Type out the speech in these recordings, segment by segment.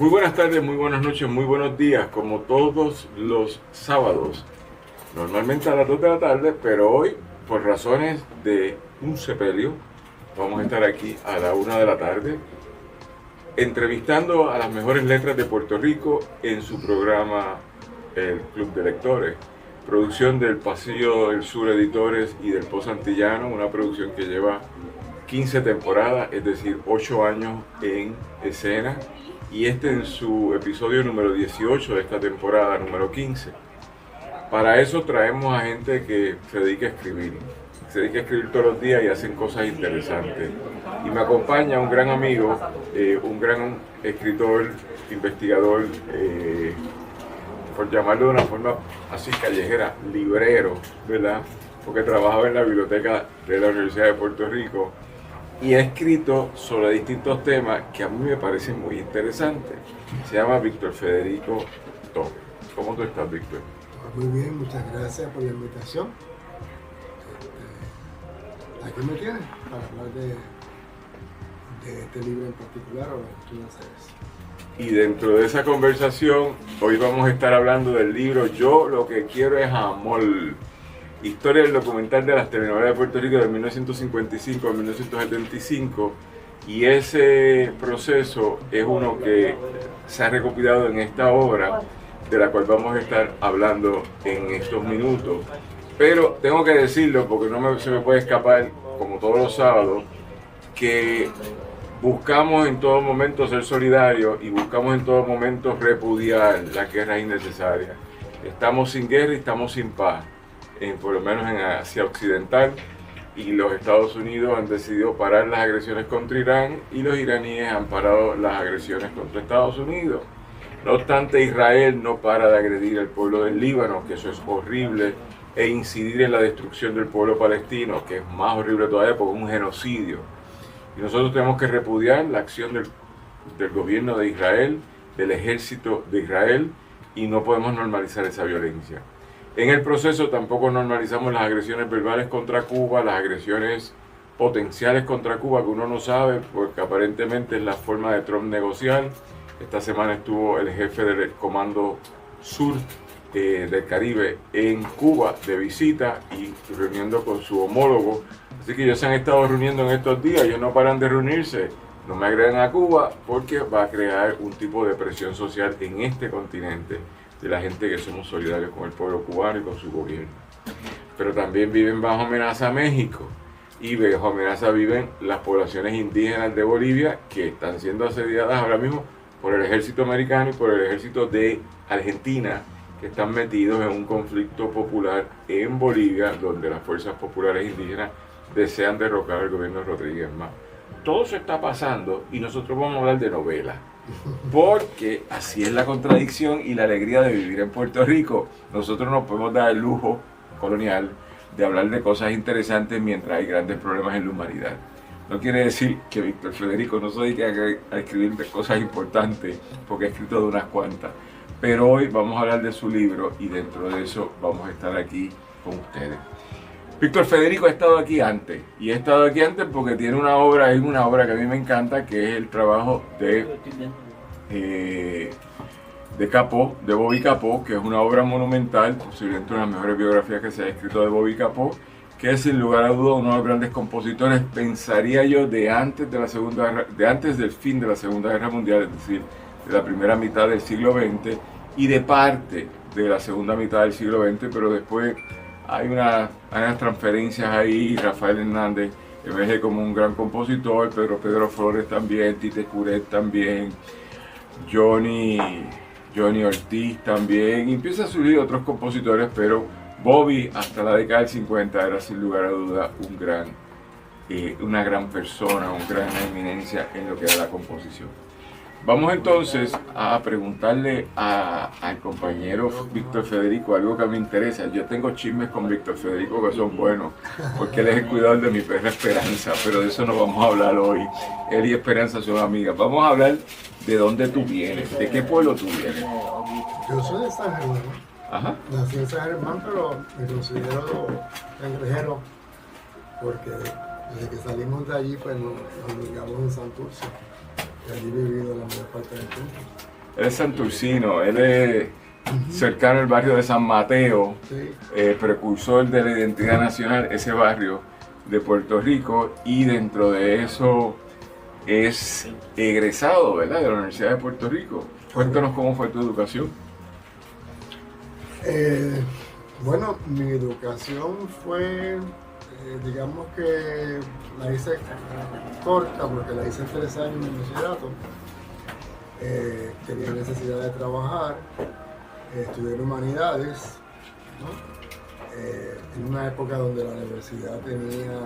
Muy buenas tardes, muy buenas noches, muy buenos días, como todos los sábados, normalmente a las 2 de la tarde, pero hoy, por razones de un sepelio, vamos a estar aquí a la 1 de la tarde, entrevistando a las mejores letras de Puerto Rico en su programa El Club de Lectores, producción del Pasillo del Sur Editores y del Pozo Antillano, una producción que lleva 15 temporadas, es decir, 8 años en escena, y este en su episodio número 18 de esta temporada número 15. Para eso traemos a gente que se dedica a escribir todos los días y hacen cosas interesantes. Y me acompaña un gran amigo, un gran escritor, investigador, por llamarlo de una forma así callejera, librero, ¿verdad? Porque trabajaba en la biblioteca de la Universidad de Puerto Rico y ha escrito sobre distintos temas que a mí me parecen muy interesantes. Se llama Víctor Federico Torres. ¿Cómo tú estás, Víctor? Muy bien, muchas gracias por la invitación. Aquí me tienes para hablar de este libro en particular o lo que tú haces. Y dentro de esa conversación, hoy vamos a estar hablando del libro Yo lo que quiero es amor. Historia del documental de las telenovelas de Puerto Rico de 1955 a 1975. Y ese proceso es uno que se ha recopilado en esta obra, de la cual vamos a estar hablando en estos minutos. Pero tengo que decirlo porque se me puede escapar, como todos los sábados, que buscamos en todo momento ser solidarios y buscamos en todo momento repudiar las guerras innecesarias. Estamos sin guerra y estamos sin paz, por lo menos en Asia Occidental, y los Estados Unidos han decidido parar las agresiones contra Irán y los iraníes han parado las agresiones contra Estados Unidos. No obstante, Israel no para de agredir al pueblo del Líbano, que eso es horrible, e incidir en la destrucción del pueblo palestino, que es más horrible todavía porque es un genocidio. Y nosotros tenemos que repudiar la acción del gobierno de Israel, del ejército de Israel, y no podemos normalizar esa violencia. En el proceso tampoco normalizamos las agresiones verbales contra Cuba, las agresiones potenciales contra Cuba que uno no sabe, porque aparentemente es la forma de Trump negociar. Esta semana estuvo el jefe del Comando Sur del Caribe en Cuba de visita y reuniendo con su homólogo. Así que ellos se han estado reuniendo en estos días, ellos no paran de reunirse. No me agregan a Cuba porque va a crear un tipo de presión social en este continente de la gente que somos solidarios con el pueblo cubano y con su gobierno. Pero también viven bajo amenaza México y bajo amenaza viven las poblaciones indígenas de Bolivia que están siendo asediadas ahora mismo por el ejército americano y por el ejército de Argentina, que están metidos en un conflicto popular en Bolivia, donde las fuerzas populares indígenas desean derrocar al gobierno de Rodríguez Más. Todo eso está pasando y nosotros vamos a hablar de novela, porque así es la contradicción y la alegría de vivir en Puerto Rico. Nosotros nos podemos dar el lujo colonial de hablar de cosas interesantes mientras hay grandes problemas en la humanidad. No quiere decir que Víctor Federico no se dedique a escribir de cosas importantes, porque ha escrito de unas cuantas. Pero hoy vamos a hablar de su libro y dentro de eso vamos a estar aquí con ustedes. Víctor Federico ha estado aquí antes, y he estado aquí antes porque tiene una obra que a mí me encanta, que es el trabajo de Capó, de Bobby Capó, que es una obra monumental, posiblemente una de las mejores biografías que se ha escrito de Bobby Capó, que es sin lugar a duda uno de los grandes compositores, pensaría yo, de antes del fin de la Segunda Guerra Mundial, es decir, de la primera mitad del siglo XX y de parte de la segunda mitad del siglo XX, pero después hay unas transferencias ahí. Rafael Hernández emerge como un gran compositor, Pedro Flores también, Tite Curet también, Johnny Ortiz también, y empieza a surgir otros compositores, pero Bobby hasta la década del 50 era sin lugar a duda una gran persona, una gran eminencia en lo que era la composición. Vamos entonces a preguntarle al compañero Víctor Federico algo que me interesa. Yo tengo chismes con Víctor Federico que son buenos, porque él es el cuidador de mi perra Esperanza, pero de eso no vamos a hablar hoy. Él y Esperanza son amigas. Vamos a hablar de dónde tú vienes, de qué pueblo tú vienes. Yo soy de San Germán. Ajá. Nací en San Germán, pero me considero cangrejero, porque desde que salimos de allí, pues nos ubicamos en Santurce. Y allí he vivido la mayor parte del tiempo. Él es santurcino, él es cercano al barrio de San Mateo, Sí. Precursor de la identidad nacional, ese barrio de Puerto Rico, y dentro de eso es egresado, ¿verdad?, de la Universidad de Puerto Rico. Cuéntanos cómo fue tu educación. Bueno, mi educación fue, digamos que la hice corta porque la hice 3 años en el bachillerato. Tenía necesidad de trabajar, estudié en humanidades, ¿no? En una época donde la universidad tenía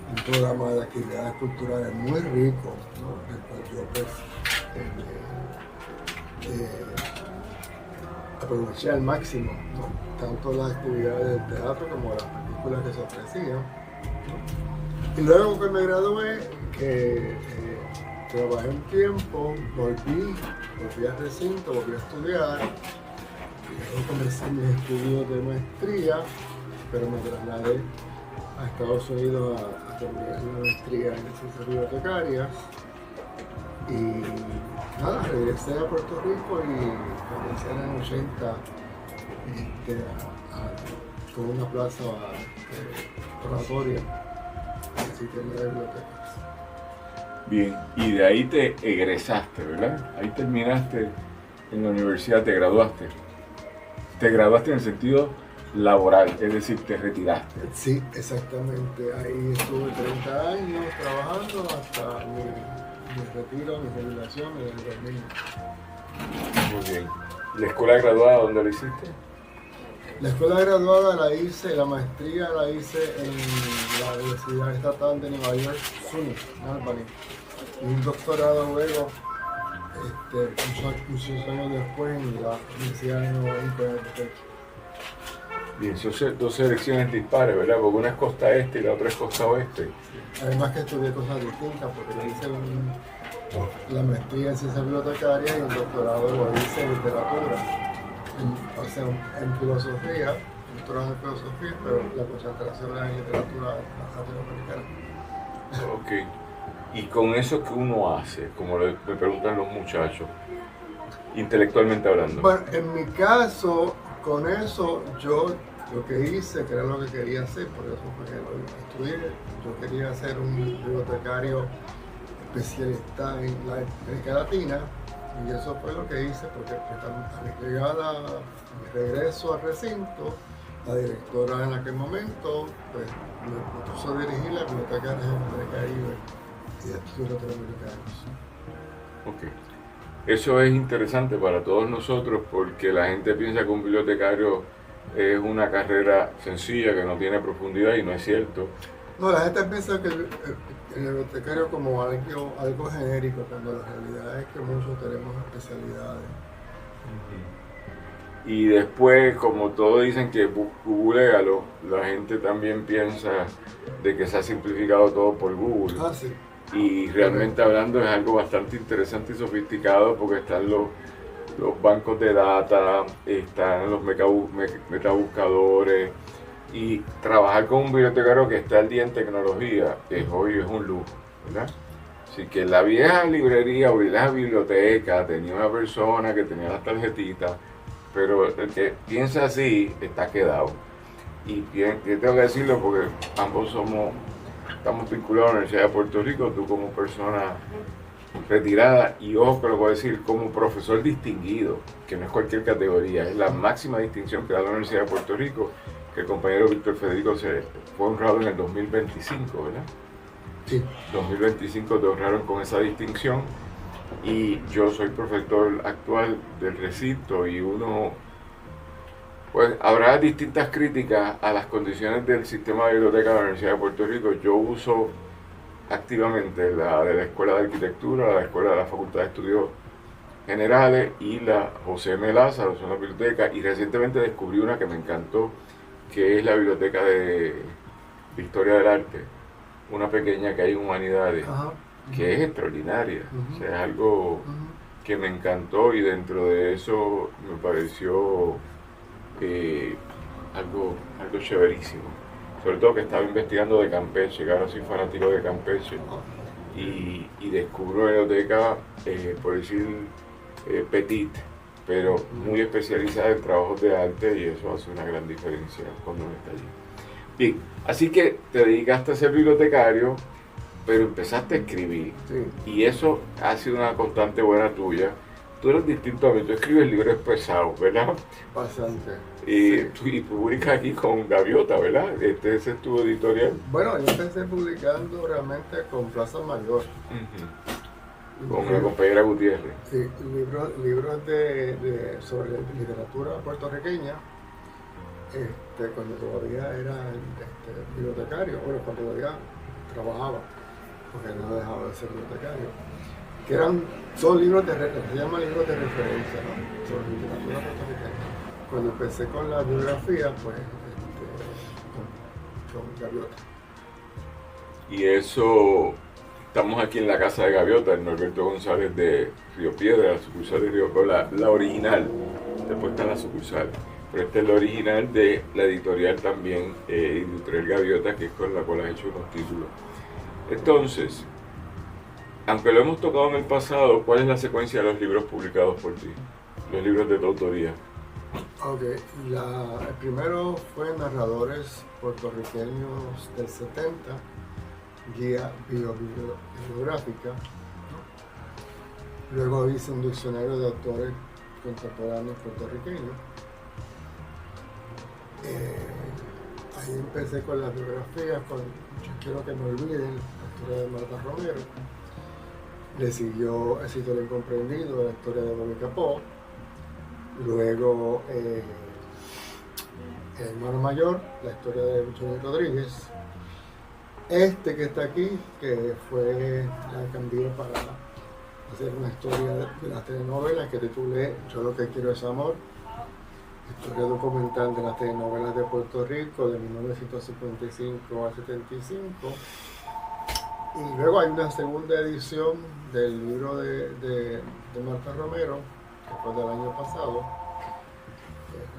un programa de actividades culturales muy rico, ¿no? El cual yo pues, aproveché al máximo, ¿no? Tanto las actividades del teatro como las películas que se ofrecían, ¿no? Y luego que me gradué, trabajé un tiempo, volví al recinto, volví a estudiar, y luego comencé mis estudios de maestría, pero me trasladé a Estados Unidos a terminar una maestría en ciencias bibliotecarias. Y nada, regresé a Puerto Rico y comencé en el 80 con una plaza oratoria en el sistema de bibliotecas. Bien, y de ahí te egresaste, ¿verdad? Ahí terminaste en la universidad, te graduaste. Te graduaste en el sentido laboral, es decir, te retiraste. Sí, exactamente. Ahí estuve 30 años trabajando hasta mi retiro, mi jubilación en el 2000. Muy bien. ¿La escuela graduada dónde la hiciste? La escuela graduada la hice, la maestría la hice en la Universidad Estatal de Nueva York, SUNY, en Albany. Y un doctorado luego, muchos años después, en la Universidad de Nueva York. Bien, son dos selecciones dispares, ¿verdad? Porque una es costa este y la otra es costa oeste. Además que estudié cosas distintas, porque le hice la maestría en ciencias bibliotecarias y el doctorado lo hice en literatura. O sea, en filosofía, doctorado en filosofía, pero la concentración era en literatura latinoamericana. Ok. Y con eso que uno hace, como me preguntan los muchachos, intelectualmente hablando. Bueno, en mi caso, con eso, yo lo que hice, que era lo que quería hacer, por eso fue que lo estudié, yo quería ser un bibliotecario especialista en la América Latina, y eso fue lo que hice, porque a mi llegada, a mi regreso al recinto, la directora en aquel momento pues, me puso a dirigir la Biblioteca Nacional del Caribe y de Estudios Latinoamericanos. Ok. Eso es interesante para todos nosotros porque la gente piensa que un bibliotecario es una carrera sencilla que no tiene profundidad y no es cierto. No, la gente piensa que el bibliotecario como algo genérico, cuando la realidad es que muchos tenemos especialidades. Y después, como todos dicen que googlealo, la gente también piensa de que se ha simplificado todo por Google. Ah, sí. Y realmente hablando es algo bastante interesante y sofisticado porque están los bancos de data, están los metabuscadores, y trabajar con un bibliotecario que está al día en tecnología hoy es un lujo, ¿verdad? Así que la vieja librería o la biblioteca tenía una persona que tenía las tarjetitas, pero el que piensa así está quedado. Y bien, yo tengo que decirlo porque ambos estamos vinculados a la Universidad de Puerto Rico, tú como persona retirada, y ojo que lo voy a decir, como profesor distinguido, que no es cualquier categoría, es la máxima distinción que da la Universidad de Puerto Rico, que el compañero Víctor Federico se fue honrado en el 2025, ¿verdad? Sí. 2025 te honraron con esa distinción, y yo soy profesor actual del recinto, y uno, pues habrá distintas críticas a las condiciones del sistema de biblioteca de la Universidad de Puerto Rico. Yo uso activamente la de la Escuela de Arquitectura, la Escuela de la Facultad de Estudios Generales y la José M. Lázaro, son las bibliotecas, y recientemente descubrí una que me encantó, que es la Biblioteca de Historia del Arte, una pequeña que hay en Humanidades, que es extraordinaria, o sea, es algo que me encantó, y dentro de eso me pareció algo chéverísimo. Sobre todo que estaba investigando de Campeche, que ahora soy fanático de Campeche, y descubro la biblioteca, por decir, petit, pero muy especializada en trabajos de arte, y eso hace una gran diferencia cuando uno está allí. Bien, así que te dedicaste a ser bibliotecario, pero empezaste a escribir, Sí. y eso ha sido una constante buena tuya. Tú eres distinto a mí, tú escribes libros pesados, ¿verdad? Bastante. Y, Sí. y publicas aquí con Gaviota, ¿verdad? Ese es tu editorial. Bueno, yo empecé publicando realmente con Plaza Mayor. Con la compañera Gutiérrez. Sí, libros sobre literatura puertorriqueña, cuando todavía era bibliotecario, bueno, cuando todavía trabajaba, porque no dejaba de ser bibliotecario, que son libros se llaman libros de referencia, ¿no? Sobre literatura puertorriqueña. Cuando empecé con la biografía, pues, con Gaviota. Y eso, estamos aquí en la casa de Gaviota, en Norberto González de Río Piedra, la sucursal de Río Piedra, la original. Después está la sucursal. Pero esta es la original de la editorial también, Editorial Gaviota, que es con la cual has hecho unos títulos. Entonces, aunque lo hemos tocado en el pasado, ¿cuál es la secuencia de los libros publicados por ti? Los libros de tu autoría. Ok, el primero fue Narradores puertorriqueños del 70, guía bibliográfica. Luego hice un diccionario de autores contemporáneos puertorriqueños. Ahí empecé con las biografías, Yo quiero que me olviden, la historia de Marta Romero. Le siguió El Sitio del Incomprendido, la historia de Bobby Capó. Luego El Hermano Mayor, la historia de Johnny Rodríguez. Que está aquí, que la cambié para hacer una historia de las telenovelas que titulé Yo lo que quiero es amor. Historia documental de las telenovelas de Puerto Rico de 1955 al 75. Y luego hay una segunda edición del libro de Marta Romero, que fue del año pasado.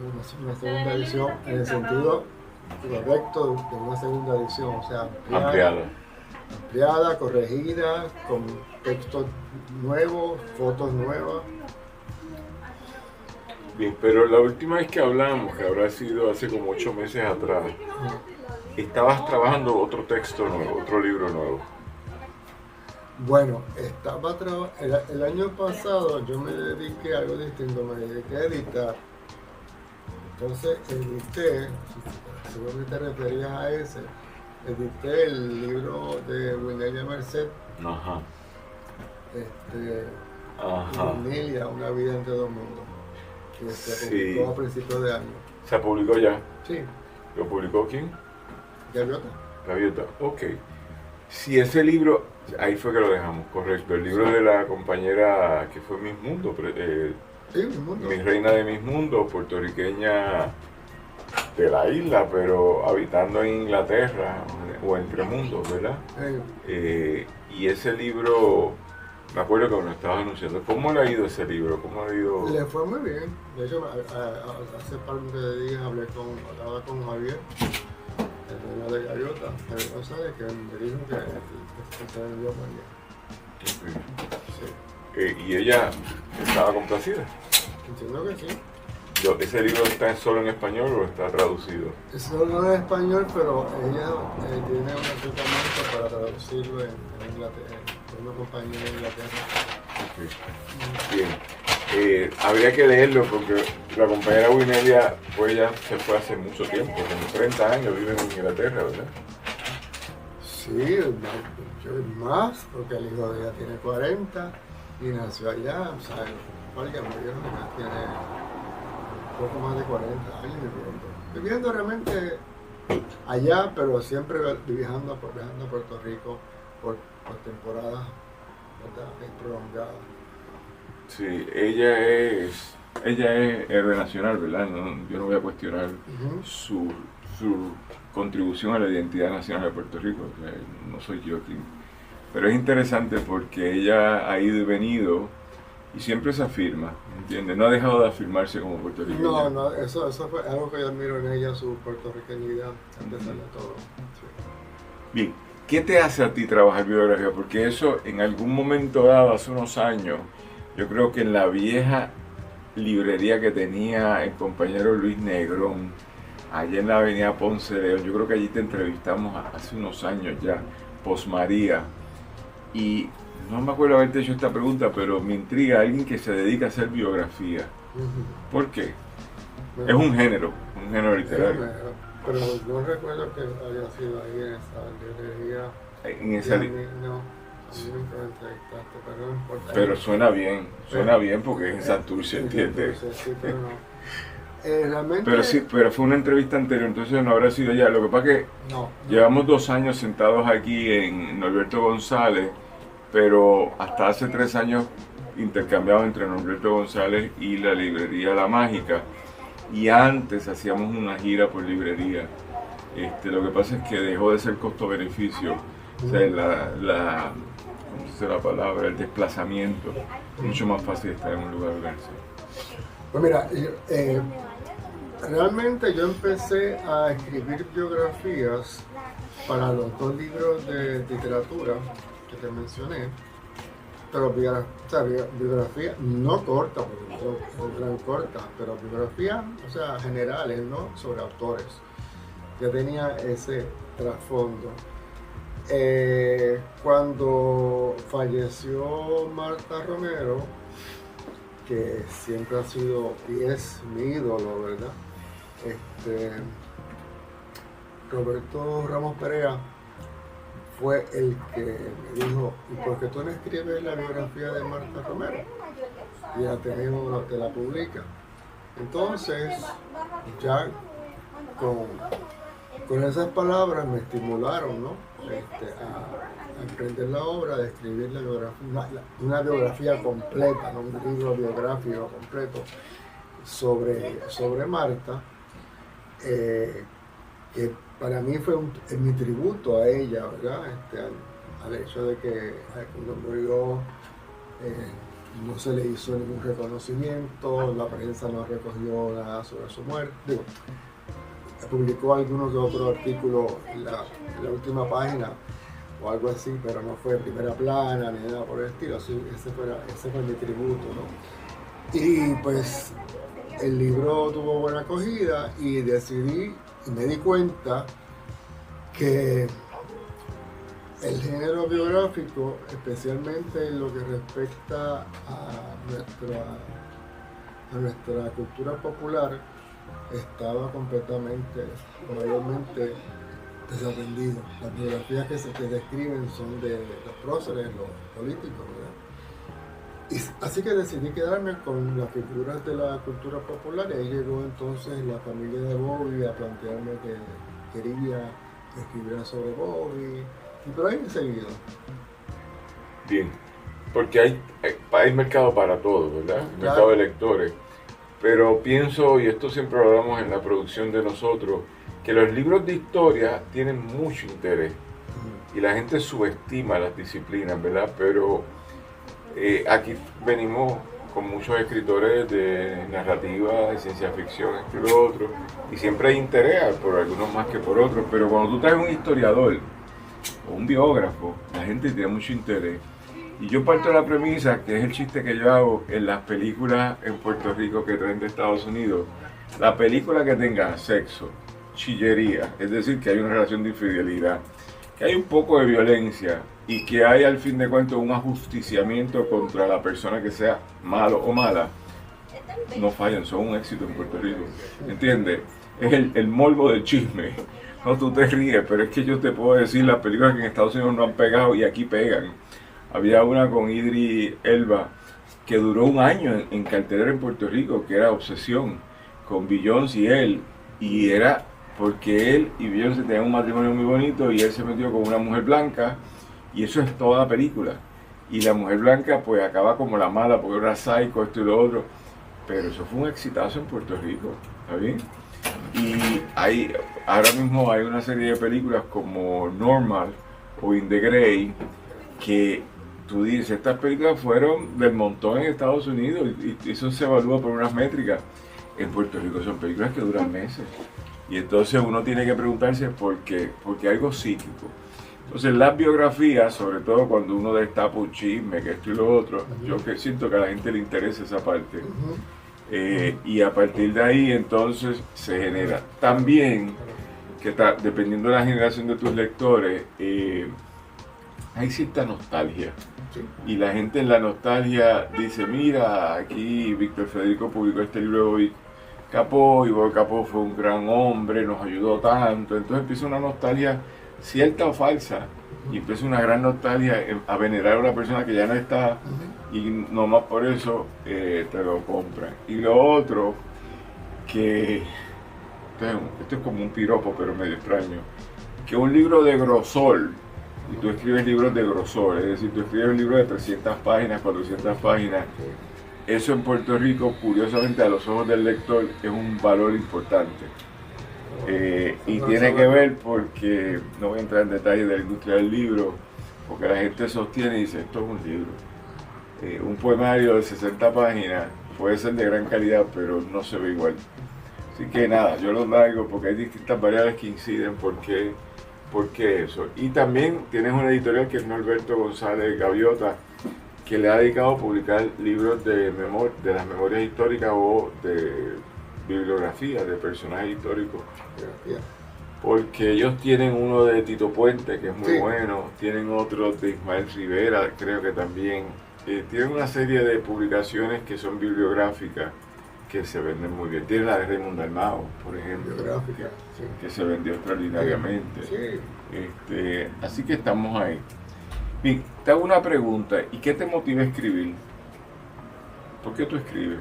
Una segunda edición en el sentido correcto de una segunda edición, o sea, ampliada, corregida, con textos nuevos, fotos nuevas. Bien, pero la última vez que hablamos, que habrá sido hace como 8 meses atrás, estabas trabajando otro texto nuevo, otro libro nuevo. Bueno, el año pasado yo me dediqué a algo distinto, me dediqué a editar. Entonces edité, seguro que te referías a ese, edité el libro de Winelia Merced. Ajá. Winelia, Una vida en todo el mundo, que se publicó a principios de año. ¿Se publicó ya? Sí. ¿Lo publicó quién? Gaviota. Gaviota, ok. Si ese libro, ahí fue que lo dejamos, correcto. El libro de la compañera que fue Miss Mundo, sí, Miss Mundo. Mi reina de Miss Mundo, puertorriqueña de la isla, pero habitando en Inglaterra o entre mundos, ¿verdad? Y ese libro, me acuerdo que me lo estabas anunciando. ¿Cómo le ha ido ese libro? ¿Cómo le ha ido? Le fue muy bien. De hecho, hace par de días hablaba con Javier, el dueño de Gaviota, Javier González, que me dijo que se vendió muy bien. Sí. ¿Y ella estaba complacida? Entiendo que sí. ¿Ese libro está solo en español o está traducido? Es solo en español, pero ella tiene un acercamiento para traducirlo en Inglaterra, en una compañía en Inglaterra. Okay. Bien. Habría que leerlo porque la compañera Winelia pues ya se fue hace mucho tiempo, como 30 años vive en Inglaterra, ¿verdad? Sí, más, porque el hijo de ella tiene 40 y nació allá, o sea, alguien me dijo que tiene poco más de 40 años viviendo realmente allá, pero siempre viajando a Puerto Rico por temporadas, ¿verdad?, prolongadas. Sí, ella es héroe nacional, ¿verdad? Yo no voy a cuestionar su contribución a la identidad nacional de Puerto Rico, no soy yo quien. Pero es interesante porque ella ha ido y venido y siempre se afirma, ¿entiendes? No ha dejado de afirmarse como puertorriqueña. No, eso fue algo que yo admiro en ella, su puertorriqueñidad, a pesar de todo. Sí. Bien, ¿qué te hace a ti trabajar biografía? Porque eso en algún momento dado, hace unos años, Yo creo que en la vieja librería que tenía el compañero Luis Negrón, allá en la avenida Ponce de León, yo creo que allí te entrevistamos hace unos años ya, Posmaría, y no me acuerdo haberte hecho esta pregunta, pero me intriga alguien que se dedica a hacer biografía. ¿Por qué? Es un género literario. Pero yo recuerdo que haya sido ahí en esa librería. En esa No, a mí nunca me entrevistaste, pero no importa. Pero suena bien porque es en Santurce, ¿entiendes? Sí, pero no. Realmente... Pero sí, pero fue una entrevista anterior, entonces no habrá sido ya. Lo que pasa es que llevamos 2 años sentados aquí en Norberto González, pero hasta hace 3 años intercambiados entre Norberto González y la librería La Mágica. Y antes hacíamos una gira por librería. Lo que pasa es que dejó de ser costo-beneficio, o sea, ¿cómo se dice la palabra? El desplazamiento. Es mucho más fácil estar en un lugar verse. Pues mira, realmente yo empecé a escribir biografías para los 2 libros de literatura que te mencioné, pero biografía no corta, porque son gran corta, pero biografías, o sea, generales, ¿no? Sobre autores. Ya tenía ese trasfondo. Cuando falleció Marta Romero, que siempre ha sido y es mi ídolo, ¿verdad? Roberto Ramos Perea fue el que me dijo, ¿y por qué tú no escribes la biografía de Marta Romero? Y Ateneo te la publica. Entonces, ya con esas palabras me estimularon, ¿no? A emprender la obra de escribir la biografía, una biografía completa, ¿no? Un libro biográfico completo sobre Marta, que para mí fue mi tributo a ella, ¿verdad? Al hecho de que cuando murió no se le hizo ningún reconocimiento, la prensa no recogió nada sobre su muerte. Digo, publicó algunos de otros artículos en la última página o algo así, pero no fue primera plana ni nada por el estilo, así, ese fue mi tributo, ¿no? Y pues el libro tuvo buena acogida y decidí y me di cuenta que el género biográfico, especialmente en lo que respecta a nuestra cultura popular, estaba completamente, mayormente desatendido. Las biografías que describen son de los próceres, los políticos, ¿verdad? Y así que decidí quedarme con las figuras de la cultura popular y ahí llegó entonces la familia de Bobby a plantearme que quería escribir sobre Bobby y por ahí he seguido. Bien, porque hay mercado para todo, ¿verdad? Claro. Mercado de lectores. Pero pienso, y esto siempre lo hablamos en la producción de nosotros, que los libros de historia tienen mucho interés y la gente subestima las disciplinas, ¿verdad? Pero aquí venimos con muchos escritores de narrativa, de ciencia ficción, esto y lo otro, y siempre hay interés por algunos más que por otros, pero cuando tú traes un historiador o un biógrafo, la gente tiene mucho interés. Y yo parto de la premisa, que es el chiste que yo hago en las películas en Puerto Rico que traen de Estados Unidos, la película que tenga sexo, chillería, es decir, que hay una relación de infidelidad, que hay un poco de violencia y que hay al fin de cuentas un ajusticiamiento contra la persona que sea malo o mala, no fallan, son un éxito en Puerto Rico, ¿entiendes? Es el morbo del chisme. No, tú te ríes, pero es que yo te puedo decir las películas que en Estados Unidos no han pegado y aquí pegan. Había una con Idris Elba que duró 1 año en cartelera en Puerto Rico, que era Obsesión, con Beyoncé y él, y era porque él y Beyoncé tenían un matrimonio muy bonito y él se metió con una mujer blanca y eso es toda la película. Y la mujer blanca pues acaba como la mala porque era psycho, esto y lo otro, pero eso fue un exitazo en Puerto Rico, ¿está bien? Y ahora mismo hay una serie de películas como Normal o In the Grey que tú dices, estas películas fueron del montón en Estados Unidos y eso se evalúa por unas métricas. En Puerto Rico son películas que duran meses. Y entonces uno tiene que preguntarse por qué, porque algo psíquico. Entonces las biografías, sobre todo cuando uno destapa un chisme, que esto y lo otro, yo que siento que a la gente le interesa esa parte. Y a partir de ahí entonces se genera. También, que dependiendo de la generación de tus lectores, hay cierta nostalgia. Sí. Y la gente en la nostalgia dice, mira, aquí Víctor Federico publicó este libro de Bobby Capó, y Bobby Capó fue un gran hombre, nos ayudó tanto. Entonces empieza una nostalgia cierta o falsa, y empieza una gran nostalgia a venerar a una persona que ya no está, y nomás por eso te lo compran. Y lo otro, que esto es como un piropo, pero medio extraño, que un libro de grosor, y tú escribes libros de grosor, es decir, tú escribes un libro de 300 páginas, 400 páginas, eso en Puerto Rico, curiosamente, a los ojos del lector, es un valor importante. Y tiene que ver porque, no voy a entrar en detalles de la industria del libro, porque la gente sostiene y dice, esto es un libro. Un poemario de 60 páginas puede ser de gran calidad, pero no se ve igual. Así que nada, yo lo traigo porque hay distintas variables que inciden por qué eso. Y también tienes una editorial que es Norberto González Gaviota, que le ha dedicado a publicar libros de las memorias históricas o de bibliografía de personajes históricos. Porque ellos tienen uno de Tito Puente, que es muy bueno, tienen otro de Ismael Rivera, creo que también. Tienen una serie de publicaciones que son bibliográficas, que se venden muy bien. Tienen la de Raimundo Dalmau, por ejemplo, que se vendió extraordinariamente. Así que estamos ahí. Vic, te hago una pregunta. ¿Y qué te motiva a escribir? ¿Por qué tú escribes?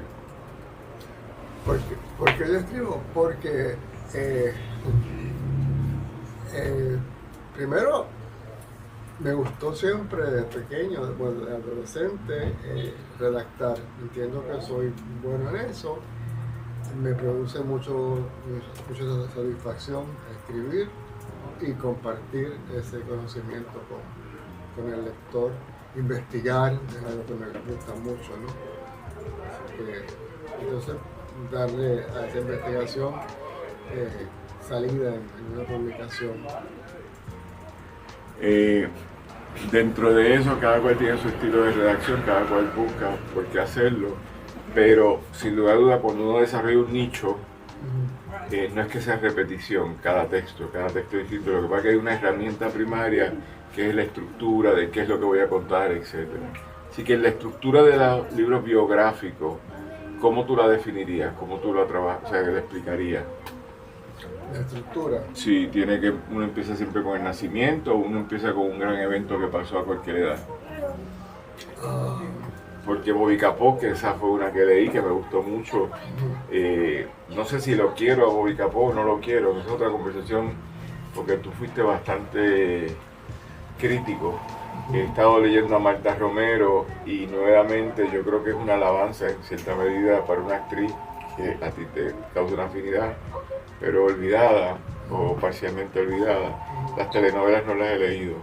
¿Por qué yo escribo? Porque primero me gustó siempre de pequeño, bueno, de adolescente, redactar. Entiendo que soy bueno en eso. Me produce mucha satisfacción escribir y compartir ese conocimiento con el lector. Investigar es algo que me gusta mucho, ¿no? Así que, entonces, darle a esa investigación salida en una publicación. Dentro de eso, cada cual tiene su estilo de redacción, cada cual busca por qué hacerlo, pero sin lugar a duda, cuando uno desarrolla un nicho, no es que sea repetición cada texto es distinto. Lo que pasa es que hay una herramienta primaria que es la estructura de qué es lo que voy a contar, etc. Así que la estructura de los libros biográficos, ¿cómo tú la definirías? ¿Cómo tú la trabajas? O sea, ¿qué le explicarías? La estructura. Sí, uno empieza siempre con el nacimiento, o uno empieza con un gran evento que pasó a cualquier edad. Porque Bobby Capó, que esa fue una que leí que me gustó mucho, no sé si lo quiero a Bobby Capó o no lo quiero, es otra conversación, porque tú fuiste bastante crítico. He estado leyendo a Marta Romero y nuevamente yo creo que es una alabanza en cierta medida para una actriz que a ti te causa una afinidad, pero olvidada o parcialmente olvidada. Las telenovelas no las he leído,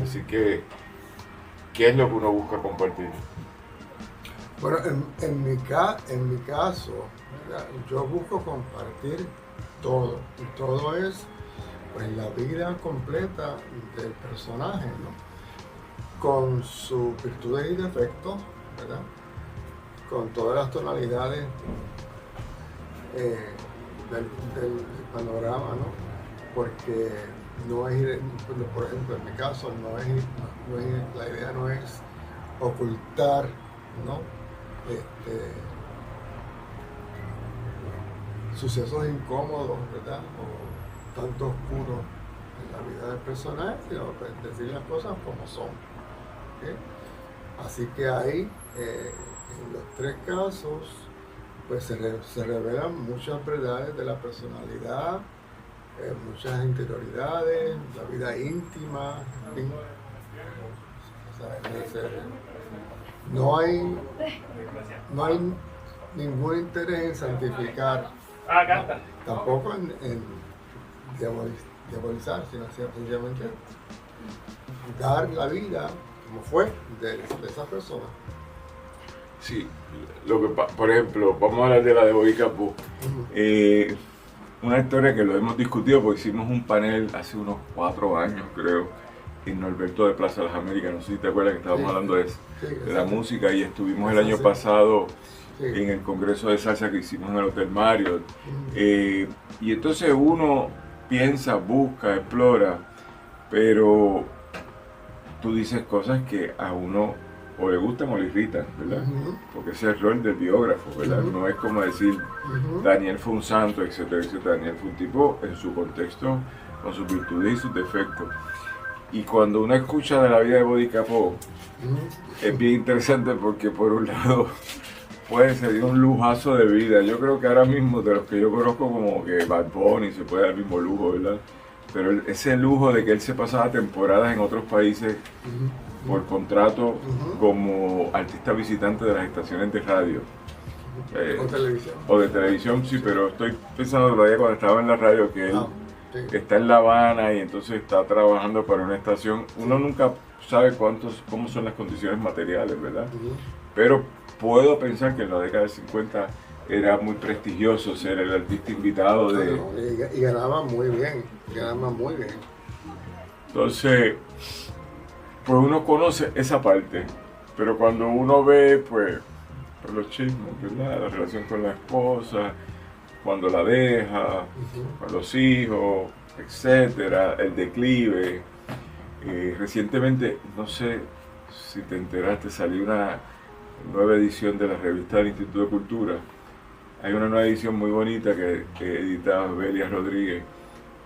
así que ¿qué es lo que uno busca compartir? Bueno, en mi caso, ¿verdad? Yo busco compartir todo, y todo es pues la vida completa del personaje, ¿no? Con sus virtudes y defectos, ¿verdad? Con todas las tonalidades del panorama, ¿no? Porque no es, por ejemplo, en mi caso, la idea no es ocultar, ¿no? Sucesos incómodos, ¿verdad? O tanto oscuros en la vida del personaje, sino pues, decir las cosas como son. ¿Okay? Así que ahí, en los tres casos, pues se revelan muchas verdades de la personalidad, muchas interioridades, la vida íntima, en fin. O sea, no hay ningún interés en santificar, tampoco en diabolizar, sino sencillamente dar la vida como fue de esa persona. Sí, por ejemplo, vamos a hablar de la de Bobby Capó. Una historia que lo hemos discutido porque hicimos un panel hace unos 4 años, creo, en Norberto de Plaza Las Américas, no sé si te acuerdas que estábamos hablando de la música, y estuvimos el año pasado en el congreso de salsa que hicimos en el Hotel Marriott. Y entonces uno piensa, busca, explora, pero tú dices cosas que a uno o le gustan o le irritan, ¿verdad? Porque ese es el rol del biógrafo, ¿verdad? No es como decir Daniel fue un santo, etcétera, etcétera. Daniel fue un tipo en su contexto, con sus virtudes y sus defectos. Y cuando uno escucha de la vida de Bobby Capó, es bien interesante porque por un lado pues se dio un lujazo de vida. Yo creo que ahora mismo de los que yo conozco como que Bad Bunny se puede dar el mismo lujo, ¿verdad? Pero ese lujo de que él se pasaba temporadas en otros países por contrato como artista visitante de las estaciones de radio. O televisión. O de televisión, sí, pero estoy pensando todavía cuando estaba en la radio que él está en La Habana y entonces está trabajando para una estación. Uno nunca sabe cómo son las condiciones materiales, ¿verdad? Pero puedo pensar que en la década de 50 era muy prestigioso ser el artista invitado de... Y ganaba muy bien, Entonces, pues uno conoce esa parte, pero cuando uno ve, pues, los chismes, ¿verdad? La relación con la esposa, cuando la deja, con los hijos, etcétera, el declive. Recientemente, no sé si te enteraste, salió una nueva edición de la revista del Instituto de Cultura. Hay una nueva edición muy bonita que edita Belia Rodríguez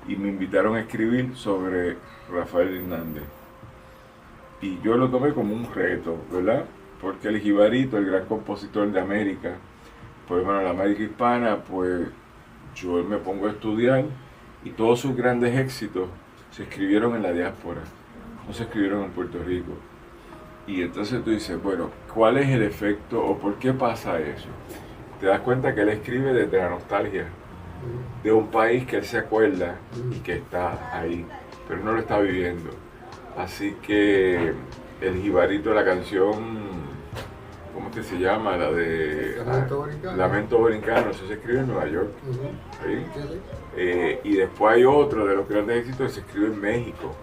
y me invitaron a escribir sobre Rafael Hernández. Y yo lo tomé como un reto, ¿verdad? Porque el jibarito, el gran compositor de América, pues bueno, la América hispana, pues yo me pongo a estudiar y todos sus grandes éxitos se escribieron en la diáspora, no se escribieron en Puerto Rico. Y entonces tú dices, bueno, ¿cuál es el efecto o por qué pasa eso? Te das cuenta que él escribe desde la nostalgia de un país que él se acuerda y que está ahí, pero no lo está viviendo. Así que el jibarito, la canción, ¿cómo es que se llama? La de Lamento Borincano, eso se escribe en Nueva York. Y después hay otro de los grandes éxitos que se escribe en México.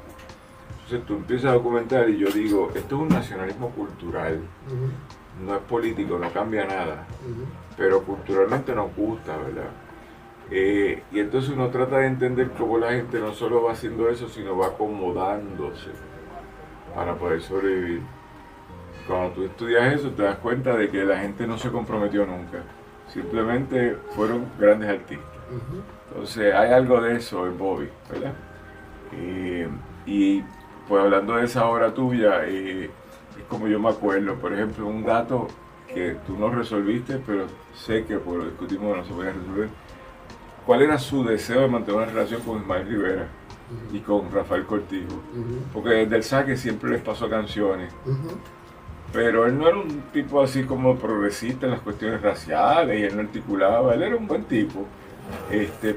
Entonces tú empiezas a documentar y yo digo, esto es un nacionalismo cultural, no es político, no cambia nada, pero culturalmente nos gusta, ¿verdad? Y entonces uno trata de entender cómo la gente no solo va haciendo eso, sino va acomodándose para poder sobrevivir. Cuando tú estudias eso te das cuenta de que la gente no se comprometió nunca, simplemente fueron grandes artistas. Entonces hay algo de eso en Bobby, ¿verdad? Y pues hablando de esa obra tuya, es como yo me acuerdo, por ejemplo, un dato que tú no resolviste, pero sé que por lo discutimos no se podía resolver. ¿Cuál era su deseo de mantener una relación con Ismael Rivera y con Rafael Cortijo? Porque desde el saque siempre les pasó canciones, pero él no era un tipo así como progresista en las cuestiones raciales y él no articulaba, él era un buen tipo.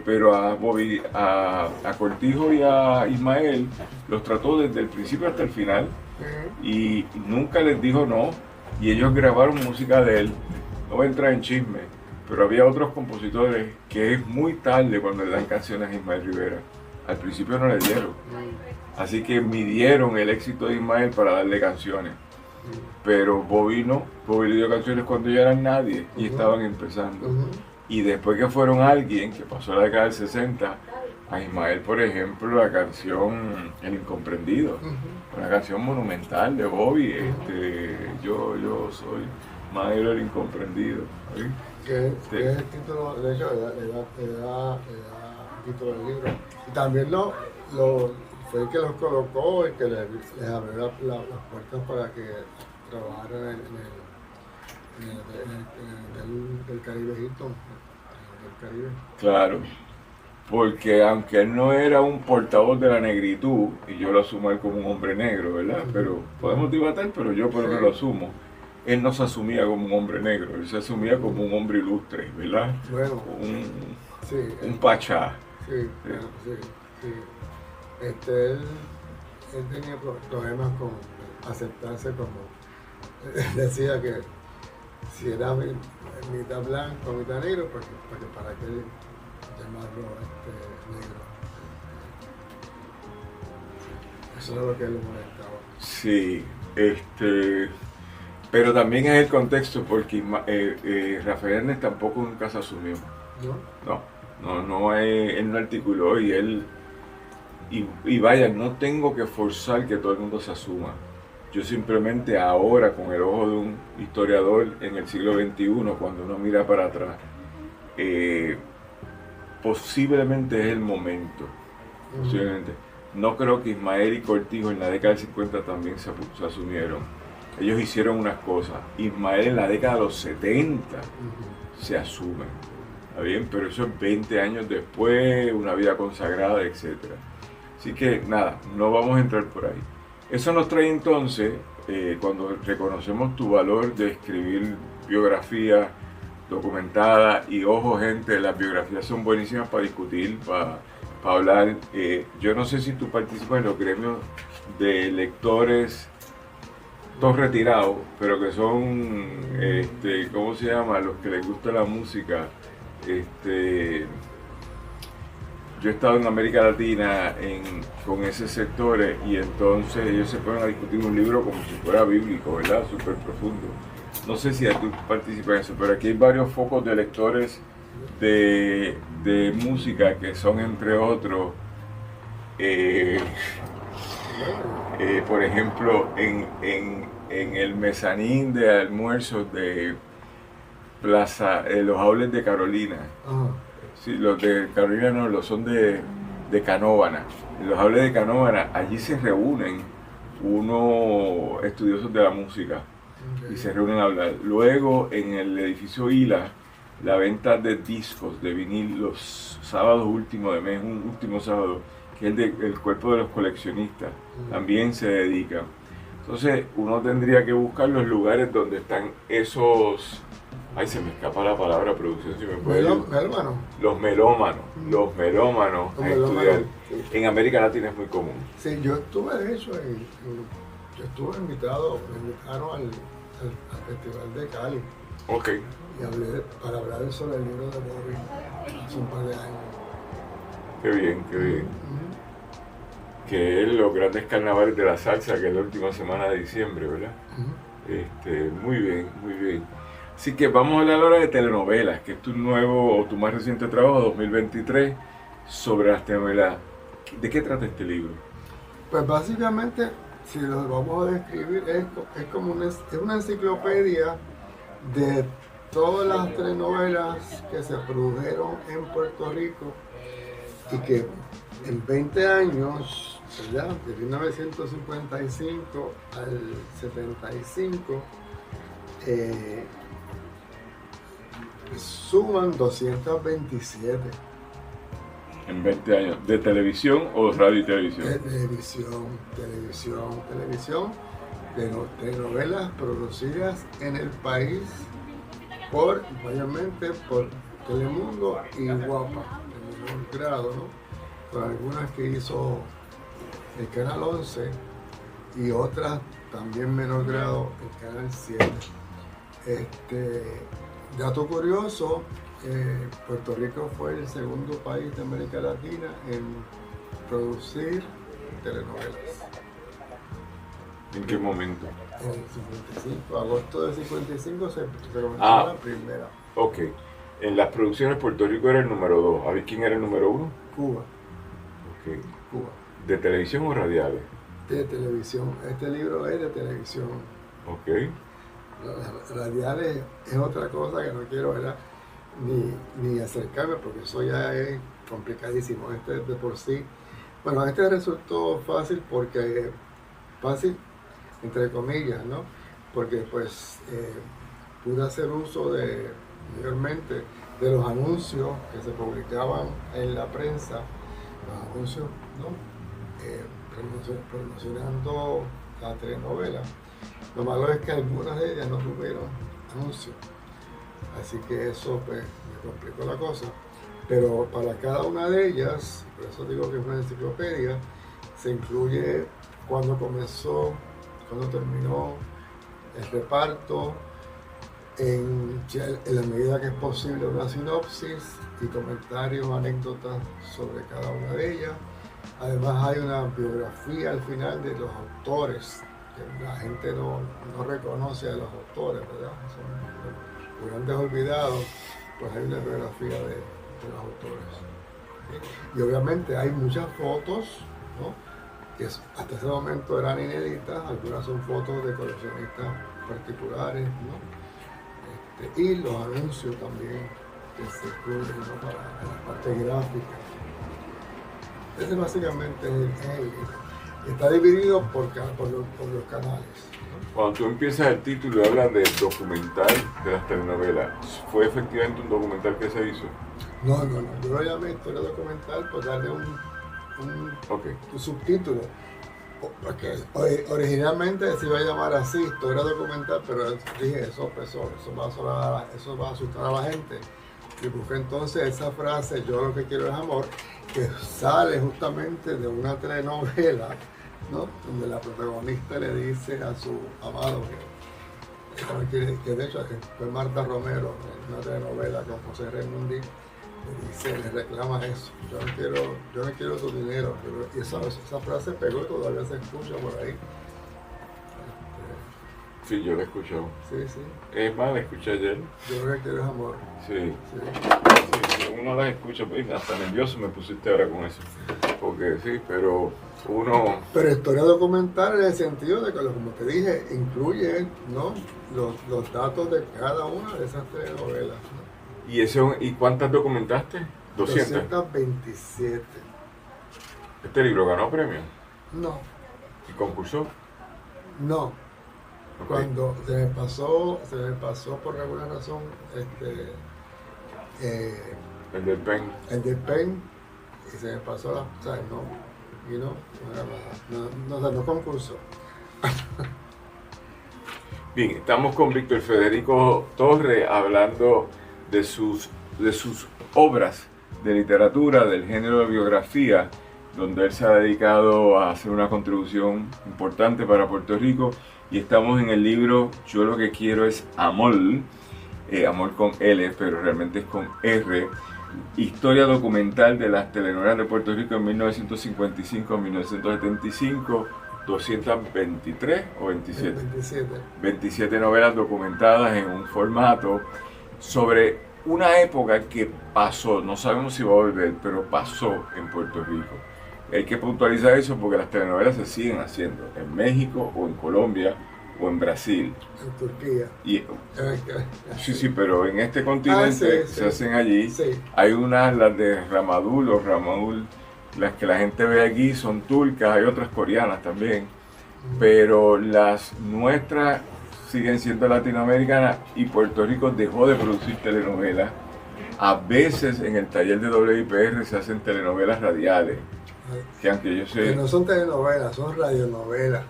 Pero a Cortijo y a Ismael los trató desde el principio hasta el final y nunca les dijo no, y ellos grabaron música de él. No voy a entrar en chisme, pero había otros compositores que es muy tarde cuando le dan canciones a Ismael Rivera. Al principio no le dieron, así que midieron el éxito de Ismael para darle canciones, pero Bobby no. Bobby le dio canciones cuando ya eran nadie y estaban empezando. Y después que fueron alguien que pasó la década del 60, a Ismael, por ejemplo, la canción El Incomprendido, una canción monumental de Bobby, yo soy Maelo el Incomprendido. ¿Sí? Que es el título, de hecho, le da el título del libro. Y también fue el que los colocó y que les abrió las puertas para que trabajaran del Caribe Hilton, del Caribe. Claro, porque aunque él no era un portavoz de la negritud, y yo lo asumo él como un hombre negro, ¿verdad? Pero podemos debatir, pero yo por lo menos lo asumo. Él no se asumía como un hombre negro, él se asumía como un hombre ilustre, ¿verdad? Bueno, un pachá. Sí. Él tenía problemas con aceptarse como, decía que si era mitad blanco, mitad negro, porque para qué llamarlo negro. Eso era lo que le molestaba. Sí, pero también es el contexto porque Rafael Hernández tampoco nunca se asumió. ¿No? Él no articuló y vaya, no tengo que forzar que todo el mundo se asuma. Yo simplemente ahora, con el ojo de un historiador en el siglo XXI, cuando uno mira para atrás, posiblemente es el momento. Posiblemente. No creo que Ismael y Cortijo en la década del 50 también se asumieron. Ellos hicieron unas cosas. Ismael en la década de los 70 se asume. ¿Está bien? Pero eso es 20 años después, una vida consagrada, etc. Así que nada, no vamos a entrar por ahí. Eso nos trae entonces, cuando reconocemos tu valor de escribir biografías documentadas, y ojo gente, las biografías son buenísimas para discutir, para hablar. Yo no sé si tú participas en los gremios de lectores, todos retirados, pero que son, ¿cómo se llama? Los que les gusta la música. Yo he estado en América Latina con ese sector y entonces ellos se ponen a discutir un libro como si fuera bíblico, ¿verdad? Súper profundo. No sé si tú participas en eso, pero aquí hay varios focos de lectores de música que son, entre otros, por ejemplo, en el mezanín de almuerzos de Plaza, los Aules de Carolina. Sí, los de Carolina no, los son de Canóvana. En los Aules de Canóvana, allí se reúnen unos estudiosos de la música y se reúnen a hablar. Luego, en el edificio Hila, la venta de discos, de vinil, los sábados últimos de mes, un último sábado, que es el cuerpo de los coleccionistas, también se dedica. Entonces, uno tendría que buscar los lugares donde están esos... Ay, se me escapa la palabra, producción, si me puede ayudar. Los melómanos a estudiar. Sí. En América Latina es muy común. Sí, yo estuve, de hecho, yo estuve invitado, me invitaron al Festival de Cali. Ok. Y hablé para hablar sobre el libro de Bobby hace un par de años. Qué bien, qué bien. Que es los grandes carnavales de la salsa, que es la última semana de diciembre, ¿verdad? Muy bien, muy bien. Así que vamos a hablar ahora de telenovelas, que es tu nuevo o tu más reciente trabajo, 2023, sobre las telenovelas. ¿De qué trata este libro? Pues básicamente, si lo vamos a describir, es como es una enciclopedia de todas las telenovelas que se produjeron en Puerto Rico y que en 20 años, ¿verdad? De 1955 al 75, suman 227. En 20 años. ¿De televisión o radio y televisión? De televisión, de telenovelas producidas en el país mayormente por Telemundo y Guapa, de menor grado, ¿no? Con algunas que hizo el Canal 11 y otras también menor grado el Canal 7. Dato curioso, Puerto Rico fue el segundo país de América Latina en producir telenovelas. ¿En qué momento? En el 55, agosto del 55 se comenzó la primera. Ok. En las producciones Puerto Rico era el número 2. A ver, ¿quién era el número 1? Cuba. Ok. Cuba. ¿De televisión o radiales? De televisión. Este libro es de televisión. Ok. Las radiales es otra cosa que no quiero, ¿verdad? Ni acercarme, porque eso ya es complicadísimo. Este de por sí. Bueno, este resultó fácil porque... Fácil, entre comillas, ¿no? Porque pues pude hacer uso mayormente de los anuncios que se publicaban en la prensa, los anuncios, ¿no? Promocionando la telenovela. Lo malo es que algunas de ellas no tuvieron anuncios, así que eso pues, me complicó la cosa. Pero para cada una de ellas, por eso digo que es una enciclopedia, se incluye cuándo comenzó, cuándo terminó, el reparto, en la medida que es posible una sinopsis y comentarios, anécdotas sobre cada una de ellas, Además hay una biografía al final de los autores, que la gente no reconoce a los autores, ¿verdad? Son por grandes olvidados, pues hay una biografía de los autores. ¿Sí? Y obviamente hay muchas fotos, ¿no? Que hasta ese momento eran inéditas, algunas son fotos de coleccionistas particulares, ¿no? Y los anuncios también que se cubren, ¿no? Para la parte gráfica. Ese básicamente está dividido por los canales. Cuando tú empiezas el título y hablas de documental de las telenovelas, ¿fue efectivamente un documental que se hizo? No. Yo lo llamé historia documental por darle un subtítulo. Porque originalmente se iba a llamar así, historia documental, pero dije, eso va a asustar a la gente. Y busqué entonces esa frase, yo lo que quiero es amor, que sale justamente de una telenovela, ¿no? Donde la protagonista le dice a su amado, que de hecho fue Marta Romero, en una telenovela con José Raimundi, le reclama eso, yo no quiero tu dinero, y esa frase pegó, todavía se escucha por ahí. Sí, yo la he escuchado. Sí. Es más, la escuché ayer. Yo lo que quiero es amor. Sí. Uno las escucha, pues, hasta nervioso me pusiste ahora con eso. Porque sí, pero uno... Pero historia documental en el sentido de que, como te dije, incluye, ¿no? los datos de cada una de esas telenovelas, ¿no? ¿Y cuántas documentaste? 200. 227. ¿Este libro ganó premio? No. ¿Y concursó? No. Okay. Cuando se me pasó por alguna razón el del PEN. El del PEN, y se me pasó no concursó. Bien, estamos con Víctor Federico Torres hablando de sus obras de literatura, del género de biografía, donde él se ha dedicado a hacer una contribución importante para Puerto Rico. Y estamos en el libro Yo lo que quiero es amor, amor con L, pero realmente es con R, historia documental de las telenovelas de Puerto Rico en 1955 a 1975, 223 o 27. 27 novelas documentadas en un formato sobre una época que pasó, no sabemos si va a volver, pero pasó en Puerto Rico. Hay que puntualizar eso porque las telenovelas se siguen haciendo en México o en Colombia o en Brasil. En Turquía. Sí, pero en este continente se hacen allí. Sí. Hay unas, las de Ramadul o Ramadul, las que la gente ve aquí son turcas, hay otras coreanas también, pero las nuestras siguen siendo latinoamericanas y Puerto Rico dejó de producir telenovelas. A veces en el taller de WIPR se hacen telenovelas radiales. Que aunque yo sé... Que no son telenovelas, son radionovelas.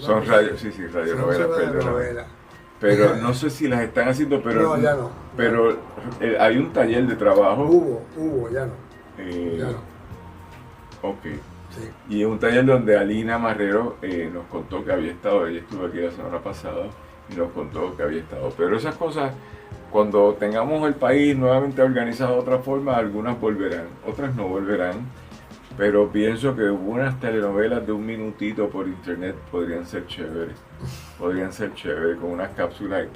Radionovelas, perdón. Pero no sé si las están haciendo, pero... No, ya no. Pero hay un taller de trabajo. Hubo, ya no. Ya no. Ok. Sí. Y es un taller donde Alina Marrero nos contó que había estado, ella estuvo aquí la semana pasada y nos contó que había estado. Pero esas cosas, cuando tengamos el país nuevamente organizado de otra forma, algunas volverán, otras no volverán. Pero pienso que unas telenovelas de un minutito por internet podrían ser chéveres. Con unas cápsulas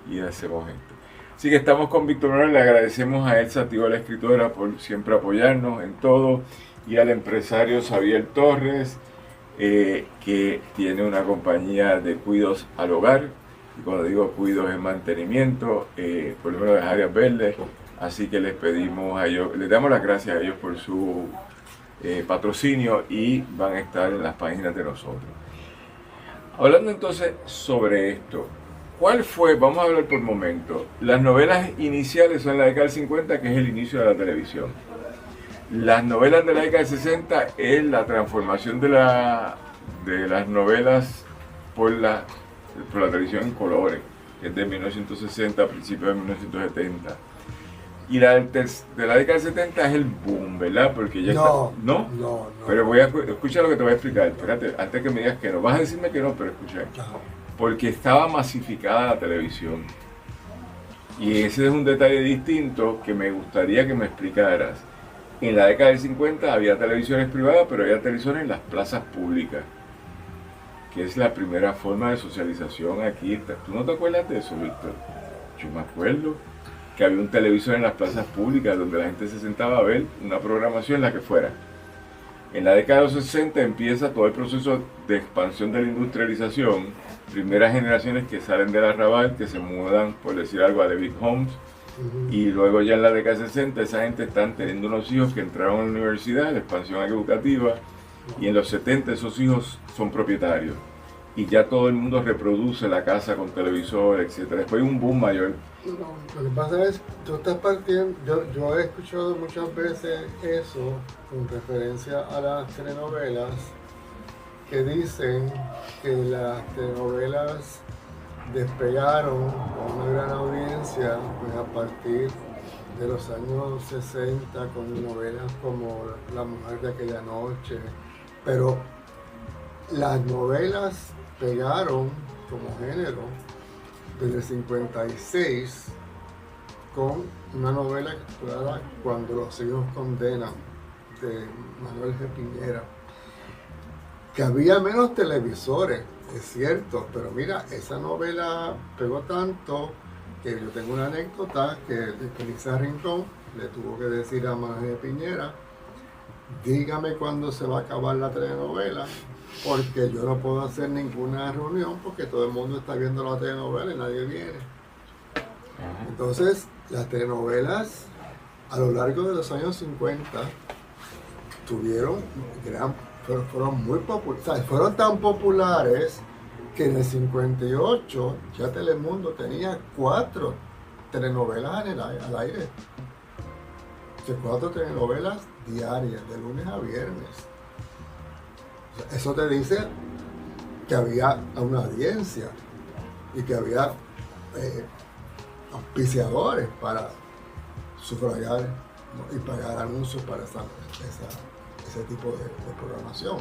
y hacemos esto. Así que estamos con Víctor Manuel, le agradecemos a Elsa Tío, la escritora, por siempre apoyarnos en todo, y al empresario Xavier Torres, que tiene una compañía de cuidos al hogar, y cuando digo cuidos es mantenimiento, por lo menos de áreas verdes, así que les pedimos a ellos, les damos las gracias a ellos por su patrocinio y van a estar en las páginas de nosotros. Hablando entonces sobre esto, ¿cuál fue? Vamos a hablar por momento. Las novelas iniciales son la década del 50, que es el inicio de la televisión. Las novelas de la década del 60 es la transformación de las novelas por la televisión en colores, que es de 1960 a principios de 1970. Y la de la década del 70 es el boom, ¿verdad? Porque ya No. Pero escucha lo que te voy a explicar. Espérate, antes que me digas que no. Vas a decirme que no, pero escucha. Porque estaba masificada la televisión. Y ese es un detalle distinto que me gustaría que me explicaras. En la década del 50 había televisiones privadas, pero había televisiones en las plazas públicas, que es la primera forma de socialización aquí. ¿Tú no te acuerdas de eso, Víctor? Yo me acuerdo que había un televisor en las plazas públicas donde la gente se sentaba a ver una programación, la que fuera. En la década de los 60 empieza todo el proceso de expansión de la industrialización, primeras generaciones que salen del arrabal, que se mudan, por decir algo, a The Big Homes, y luego ya en la década de 60 esa gente están teniendo unos hijos que entraron a la universidad, la expansión educativa, y en los 70 esos hijos son propietarios. Y ya todo el mundo reproduce la casa con televisor, etc. Después hay un boom mayor. No, lo que pasa es, tú estás partiendo, yo he escuchado muchas veces eso con referencia a las telenovelas, que dicen que las telenovelas despegaron con una gran audiencia pues, a partir de los años 60 con novelas como La mujer de aquella noche, pero las novelas pegaron como género desde el 56 con una novela titulada Cuando los hijos condenan, de Manuel G. Piñera, que había menos televisores, es cierto, pero mira, esa novela pegó tanto que yo tengo una anécdota que Felisa Rincón le tuvo que decir a Manuel G. Piñera: dígame cuándo se va a acabar la telenovela, porque yo no puedo hacer ninguna reunión porque todo el mundo está viendo la telenovela y nadie viene. Entonces, las telenovelas a lo largo de los años 50 fueron muy populares, o sea, fueron tan populares que en el 58 ya Telemundo tenía 4 telenovelas al aire. O sea, 4 telenovelas diarias, de lunes a viernes. O sea, eso te dice que había una audiencia y que había auspiciadores para sufragar, ¿no? Y pagar anuncios para ese tipo de programación.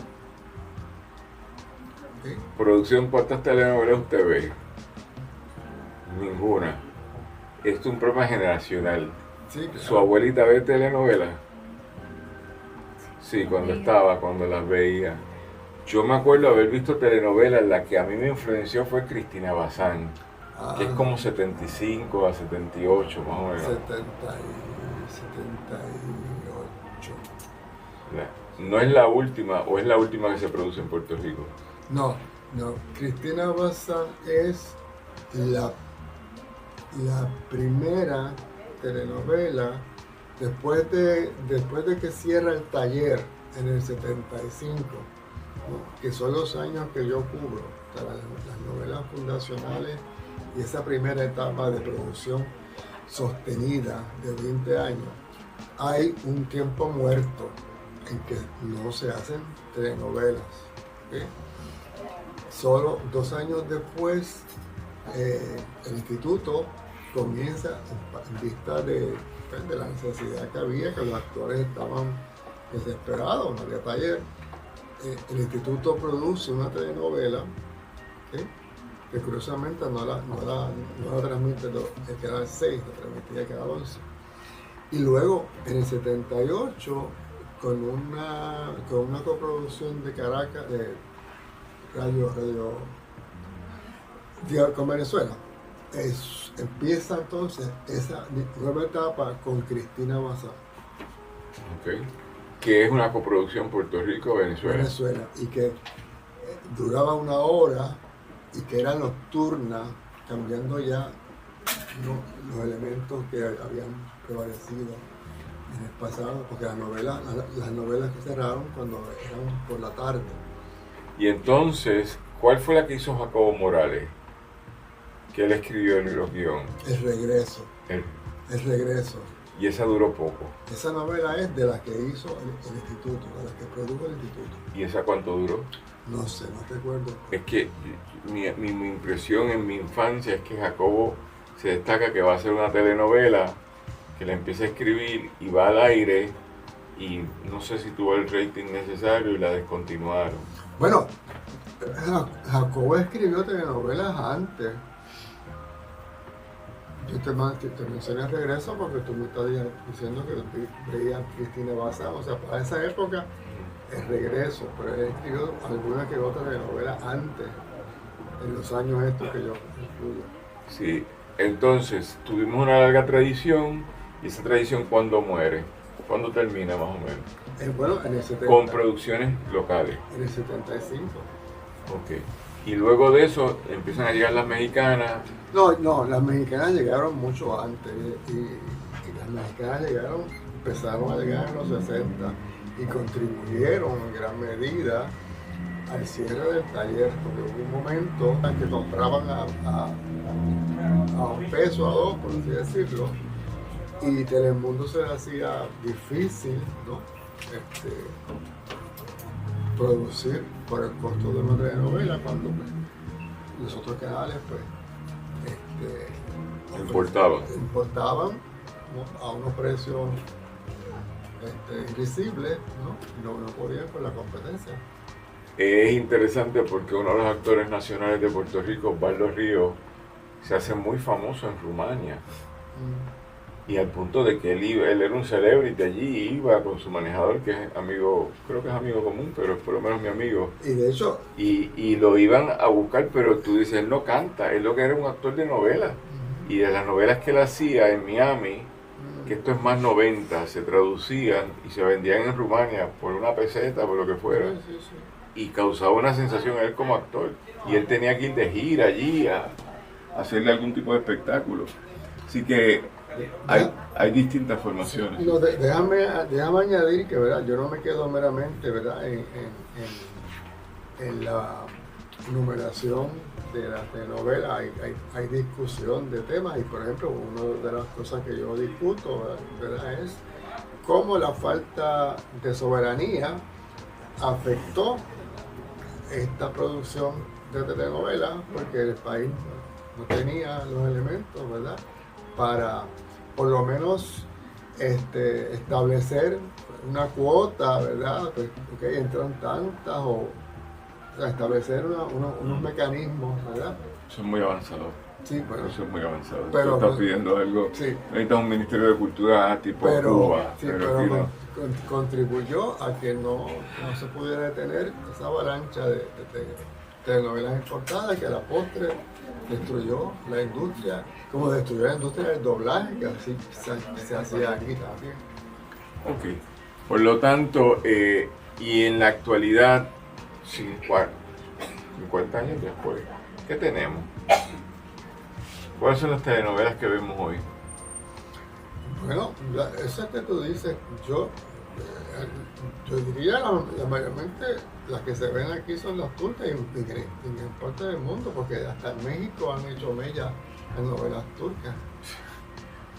¿Sí? Producción, ¿cuántas telenovelas usted ve? Ninguna. Esto es un problema generacional. Sí, claro. ¿Su abuelita ve telenovelas? Sí, cuando las veía. Yo me acuerdo haber visto telenovelas, la que a mí me influenció fue Cristina Bazán, que es como 75 a 78 más o menos. 78. ¿No es la última o es la última que se produce en Puerto Rico? No, Cristina Bazán es la primera telenovela después de que cierra El Taller en el 75, ¿no? Que son los años que yo cubro, o sea, las novelas fundacionales y esa primera etapa de producción sostenida de 20 años. Hay un tiempo muerto en que no se hacen telenovelas, ¿okay? Solo 2 años después, el instituto comienza, en vista de la necesidad que había, que los actores estaban desesperados, no había taller, el instituto produce una telenovela, ¿okay? Que curiosamente no la transmite el canal 6, la transmitía el canal 11. Y luego, en el 78, con una coproducción de Caracas, de Radio con Venezuela, empieza entonces esa nueva etapa con Cristina Bazán. Okay. Que es una coproducción Puerto Rico-Venezuela. Y que duraba 1 hora y que era nocturna, cambiando ya, ¿no?, los elementos que habían prevalecido en el pasado, porque las novelas que cerraron cuando eran por la tarde. Y entonces, ¿cuál fue la que hizo Jacobo Morales? Que él escribió en los guiones. El regreso. El regreso. Y esa duró poco. Esa novela es de la que hizo el instituto, de la que produjo el instituto. ¿Y esa cuánto duró? No sé, no recuerdo. Es que mi impresión en mi infancia es que Jacobo se destaca que va a hacer una telenovela, que la empieza a escribir y va al aire, y no sé si tuvo el rating necesario y la descontinuaron. Bueno, Jacobo escribió telenovelas antes Yo te mencioné el regreso porque tú me estás diciendo que veías Cristina Bazán, o sea, para esa época el regreso, pero él escribió alguna que otra novela antes, en los años estos que yo incluyo. Sí, entonces tuvimos una larga tradición y esa tradición ¿cuándo muere? ¿Cuándo termina más o menos? Bueno, en el 70. Con producciones locales. En el 75. Ok. Y luego de eso empiezan a llegar las mexicanas. No, las mexicanas llegaron mucho antes y las mexicanas empezaron a llegar en los 60 y contribuyeron en gran medida al cierre del taller, porque hubo un momento en que compraban a $1, a $2, por así decirlo, y Telemundo se le hacía difícil, ¿no? Producir por el costo de una telenovela cuando pues, los otros canales pues importaban, ¿no? A unos precios invisibles, ¿no? No podían con la competencia. Es interesante porque uno de los actores nacionales de Puerto Rico, Osvaldo Ríos, se hace muy famoso en Rumania. Y al punto de que él era un celebrity allí, iba con su manejador, que es amigo, creo que es amigo común, pero es por lo menos mi amigo. Y de hecho... Y lo iban a buscar, pero tú dices, él no canta, él lo que era un actor de novelas. Y de las novelas que él hacía en Miami, que esto es más 90, se traducían y se vendían en Rumania por una peseta, por lo que fuera. Sí. Y causaba una sensación a él como actor. Y él tenía que ir de gira allí a hacerle algún tipo de espectáculo. Así que hay distintas formaciones. No, déjame añadir que, ¿verdad? Yo no me quedo meramente, ¿verdad? En la numeración de las telenovelas, hay discusión de temas y, por ejemplo, una de las cosas que yo discuto, ¿verdad? Es cómo la falta de soberanía afectó esta producción de telenovelas, porque el país no tenía los elementos, ¿verdad?, para por lo menos establecer una cuota, ¿verdad? Pues, okay, entran tantas, o sea, establecer unos mecanismos, ¿verdad? Eso es muy avanzado. Sí, bueno, eso es muy avanzado. Pero, tú estás pidiendo algo, sí, necesitas un ministerio de cultura tipo Cuba. Sí, pero contribuyó a que no se pudiera detener esa avalancha de telenovelas importadas que a la postre destruyó la industria, como destruyó la industria del doblaje, que así se hacía aquí también. Ok, por lo tanto, y en la actualidad, 50 años después, ¿qué tenemos? ¿Cuáles son las telenovelas que vemos hoy? Bueno, esas que tú dices, yo diría mayormente las que se ven aquí son las turcas y en parte del mundo, porque hasta en México han hecho mella en novelas turcas.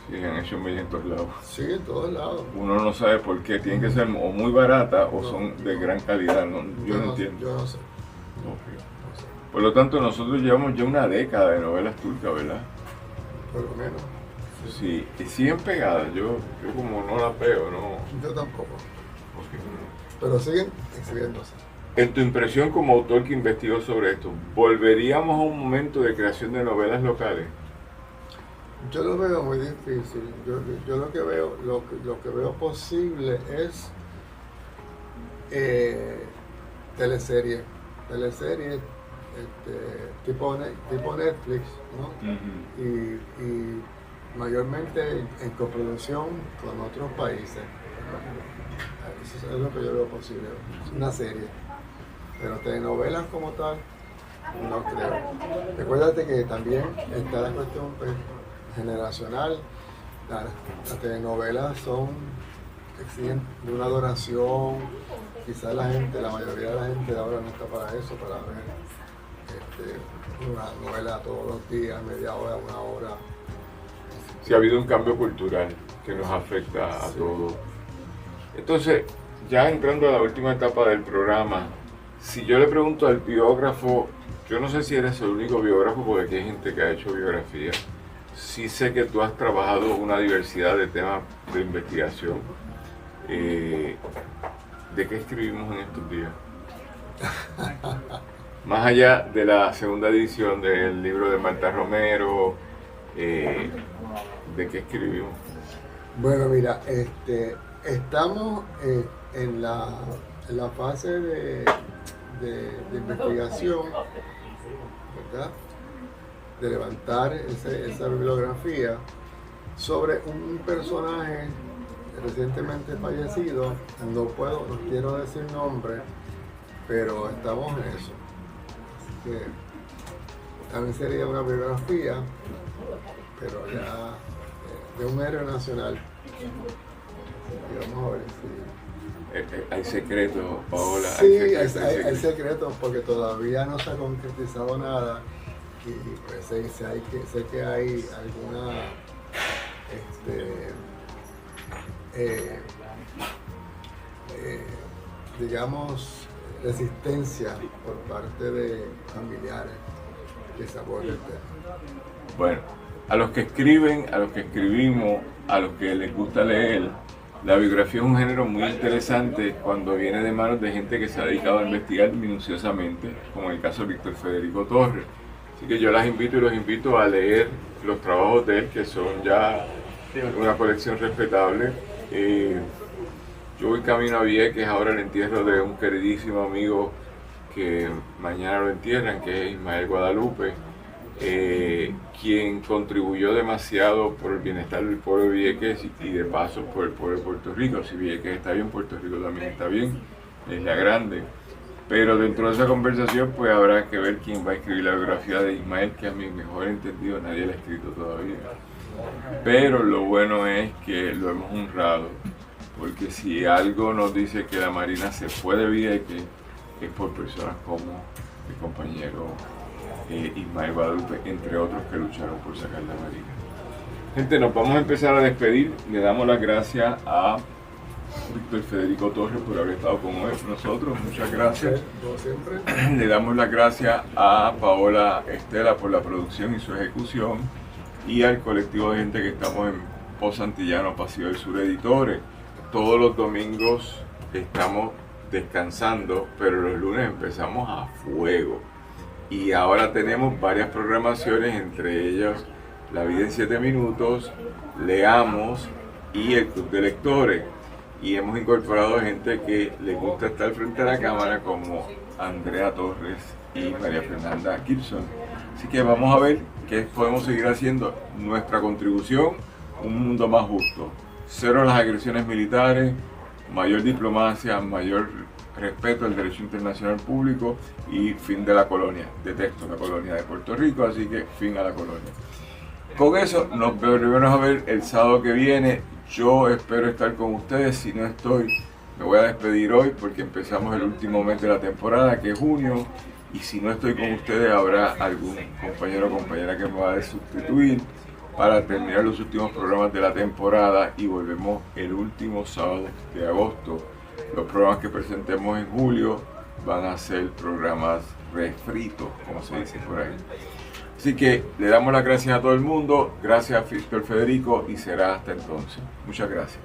Sí, han hecho mella en todos lados. Sí, en todos lados. Uno no sabe por qué, tienen que ser o muy baratas o son de gran calidad, yo no entiendo. Yo no sé. Okay. Por lo tanto, nosotros llevamos ya una década de novelas turcas, ¿verdad? Por lo menos. Sí, y siguen pegadas, yo como no las veo, ¿no? Yo tampoco. Okay. Pero siguen exhibiéndose. En tu impresión como autor que investigó sobre esto, ¿volveríamos a un momento de creación de novelas locales? Yo lo veo muy difícil. Yo lo que veo posible es teleseries tipo Netflix, ¿no? Uh-huh. Y mayormente en coproducción con otros países. Eso es lo que yo veo posible, una serie. Pero telenovelas como tal, no creo. Recuérdate que también está la cuestión generacional. Las telenovelas exigen de una adoración. Quizás la mayoría de la gente de ahora no está para eso, para ver una novela todos los días, media hora, una hora. Sí, ha habido un cambio cultural que nos afecta a todos. Entonces, ya entrando a la última etapa del programa, si yo le pregunto al biógrafo, yo no sé si eres el único biógrafo, porque aquí hay gente que ha hecho biografía. Sí sé que tú has trabajado una diversidad de temas de investigación. ¿De qué escribimos en estos días? Más allá de la segunda edición del libro de Marta Romero, de qué escribimos. Bueno, mira, estamos en la fase de investigación, ¿verdad? De levantar esa bibliografía sobre un personaje recientemente fallecido. No quiero decir nombre, pero estamos en eso. Así que también sería una biografía, pero ya de un héroe nacional. Y vamos a ver si... Hay secretos, Paola. Sí, hay secretos porque todavía no se ha concretizado nada. Y pues sé que hay alguna digamos, resistencia por parte de familiares que se aborda el tema. Bueno, a los que escriben, a los que escribimos, a los que les gusta leer, la biografía es un género muy interesante cuando viene de manos de gente que se ha dedicado a investigar minuciosamente, como en el caso de Víctor Federico Torres. Así que yo las invito y los invito a leer los trabajos de él, que son ya una colección respetable. Yo voy camino a Vieques, ahora el entierro de un queridísimo amigo que mañana lo entierran, que es Ismael Guadalupe, quien contribuyó demasiado por el bienestar del pueblo de Vieques y de paso por el pueblo de Puerto Rico. Si Vieques está bien, Puerto Rico también está bien, es la grande. Pero dentro de esa conversación pues habrá que ver quién va a escribir la biografía de Ismael, que a mi mejor entendido nadie la ha escrito todavía. Pero lo bueno es que lo hemos honrado, porque si algo nos dice que la Marina se fue de Vieques es por personas como mi compañero Ismael Guadalupe, entre otros que lucharon por sacar la Marina. Gente, nos vamos a empezar a despedir. Le damos las gracias a Víctor Federico Torres por haber estado con nosotros, muchas gracias. Como siempre. Le damos las gracias a Paola Estela por la producción y su ejecución, y al colectivo de gente que estamos en Pozo Antillano, Pasillo del Sur Editores. Todos los domingos estamos descansando, pero los lunes empezamos a fuego. Y ahora tenemos varias programaciones, entre ellas La Vida en 7 Minutos, Leamos y el Club de Lectores. Y hemos incorporado gente que les gusta estar frente a la cámara, como Andrea Torres y María Fernanda Gibson. Así que vamos a ver qué podemos seguir haciendo. Nuestra contribución: un mundo más justo. Cero las agresiones militares, mayor diplomacia, mayor respeto al derecho internacional público y fin de la colonia. Detesto la colonia de Puerto Rico, así que fin a la colonia. Con eso nos volvemos a ver el sábado que viene. Yo espero estar con ustedes. Si no estoy, me voy a despedir hoy porque empezamos el último mes de la temporada, que es junio. Y si no estoy con ustedes, habrá algún compañero o compañera que me va a sustituir para terminar los últimos programas de la temporada, y volvemos el último sábado de agosto. Los programas que presentemos en julio van a ser programas refritos, como se dice por ahí. Así que le damos las gracias a todo el mundo. Gracias a Víctor Federico, y será hasta entonces. Muchas gracias.